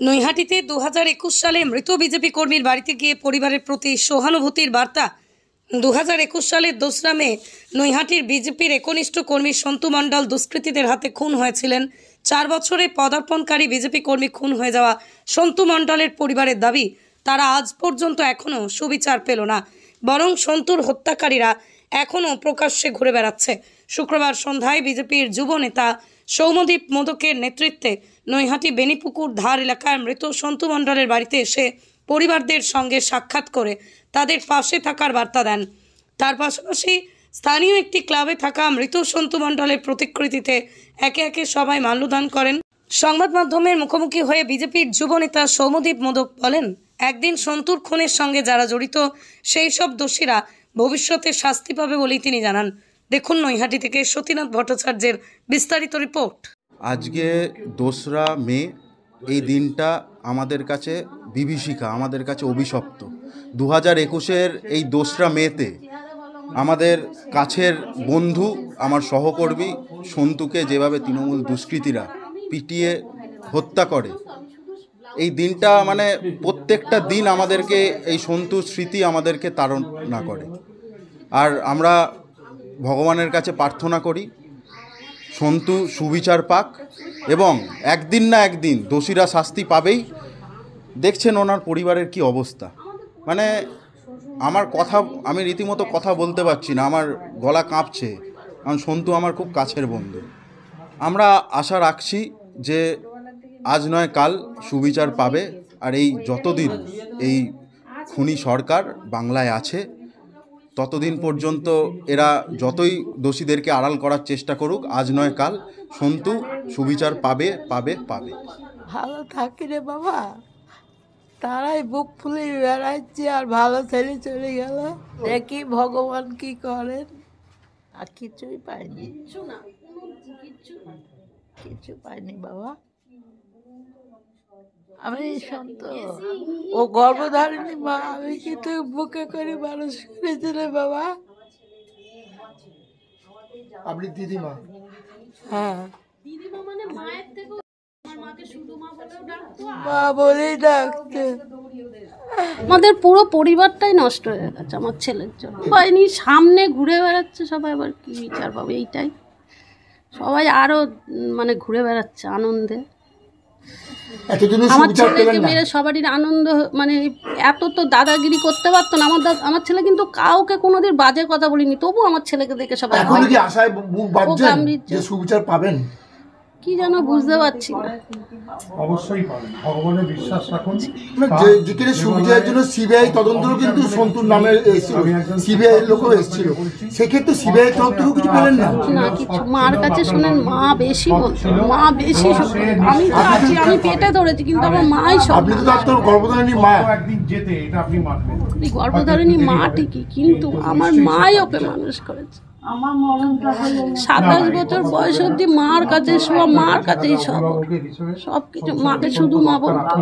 নৈহাটিতে 2021 সালে মৃত বিজেপি কর্মীর বাড়িতে গিয়ে পরিবারের প্রতি সহানুভূতির বার্তা। 2021 সালের 2রা মে নৈহাটির বিজেপির একনিষ্ঠ কর্মী সন্তু মণ্ডল দুষ্কৃতীদের হাতে খুন হয়েছিলেন। 4 বছরে পদার্পণকারী বিজেপি কর্মী খুন হয়ে যাওয়া সন্তু মণ্ডলের পরিবারের দাবি, তারা আজ পর্যন্ত এখনও সুবিচার পেল না, বরং সন্তুর হত্যাকারীরা এখনও প্রকাশ্যে ঘুরে বেড়াচ্ছে। শুক্রবার সন্ধ্যায় বিজেপির যুব নেতা সৌম্যদীপ মোদকের নেতৃত্বে নৈহাটি বেনিপুকুর ধার এলাকার মৃত সন্তু মণ্ডলের বাড়িতে এসে পরিবারদের সঙ্গে সাক্ষাৎ করে তাদের পাশে থাকার বার্তা দেন। তার পাশাপাশি স্থানীয় একটি ক্লাবে থাকা মৃত সন্তু মণ্ডলের প্রতিকৃতিতে একে একে সবাই মাল্যদান করেন। সংবাদ মাধ্যমের মুখোমুখি হয়ে বিজেপির যুব নেতা সৌম্যদীপ মোদক বলেন, একদিন সন্তুর খুনের সঙ্গে যারা জড়িত সেই সব দোষীরা ভবিষ্যতে শাস্তি পাবে বলেই তিনি জানান। দেখুন নৈহাটি থেকে সতীনাথ ভট্টাচার্যের বিস্তারিত রিপোর্ট। আজকে 2রা মে, এই দিনটা আমাদের কাছে বিভীষিকা, আমাদের কাছে অভিশপ্ত। 2021-এর এই 2রা মেতে আমাদের কাছের বন্ধু, আমার সহকর্মী সন্তুকে যেভাবে তৃণমূল দুষ্কৃতীরা পিটিয়ে হত্যা করে, এই দিনটা মানে প্রত্যেকটা দিন আমাদেরকে এই সন্তুর স্মৃতি আমাদেরকে তাড়না করে। আর আমরা ভগবানের কাছে প্রার্থনা করি সন্তু সুবিচার পাক এবং একদিন না একদিন দোষীরা শাস্তি পাবেই। দেখছেন ওনার পরিবারের কি অবস্থা, মানে আমি রীতিমতো কথা বলতে পারছি না, আমার গলা কাঁপছে, কারণ সন্তু আমার খুব কাছের বন্ধু। আমরা আশা রাখছি যে আজ নয় কাল সুবিচার পাবে। আর এই যতদিন এই খুনি সরকার বাংলায় আছে ততদিন পর্যন্ত এরা যতই দোষীদেরকে আড়াল করার চেষ্টা করুক, আজ নয় কাল সন্তু সুবিচার পাবে পাবে পাবে। ভালো থাকি রে বাবা, তারাই বুক ফুলে বেড়াচ্ছে আর ভালো ছেলে চলে গেল। দেখি ভগবান কি করেন। আর কিছুই পাইনি, কিছু পাইনি বাবা। আমি সন্ত, ও গর্ভধারিণী মা, আমি কিন্তু বুকে করে মানুষ করেছিল বাবা। আপনি দিদিমা? হ্যাঁ, মা বলেই ডাকতে। আমাদের পুরো পরিবারটাই নষ্ট হয়ে গেছে আমার ছেলের জন্য। পাইনি, সামনে ঘুরে বেড়াচ্ছে সবাই, আবার কি বিচার পাবে এইটাই। সবাই আরো মানে ঘুরে বেড়াচ্ছে আনন্দে। আমার ছেলেকে মেরে সবারই আনন্দ, মানে এত তো দাদাগিরি করতে পারতো না। আমার ছেলে কিন্তু কাউকে কোনোদিন বাজে কথা বলিনি, তবু আমার ছেলেকে দেখে সবাই সুবিচার পাবেন কি যেন বুঝতে পারছি না। অবশ্যই পাবেন, ভগবানের বিশ্বাস রাখুন। যেখানে সুবিচারের জন্য সিবিআই তদন্তও কিন্তু সন্তুর নামে এসেছিল, সিবিআই লোকও এসেছিল, সেক্ষেত্রে সিবিআই তদন্তও কিছু পেলেন না। না কিছু, মার কাছে শুনেন মা বেশি বলতো, মা বেশি। আমি তো আছি, আমি পেটে ধরেছি, কিন্তু আমার মাই সব। আপনি তো আপনার গর্ভধারিণী মা, একদিন যেতে এটা আপনি মানবেন। গর্ভধারিণী মা ঠিকই, কিন্তু আমার মাই ওকে মানুষ করেছে। 27 বছর বয়স অব্দি মার কাছে, সব মার কাছেই সব কিছু, মাকে শুধু মা বলতো।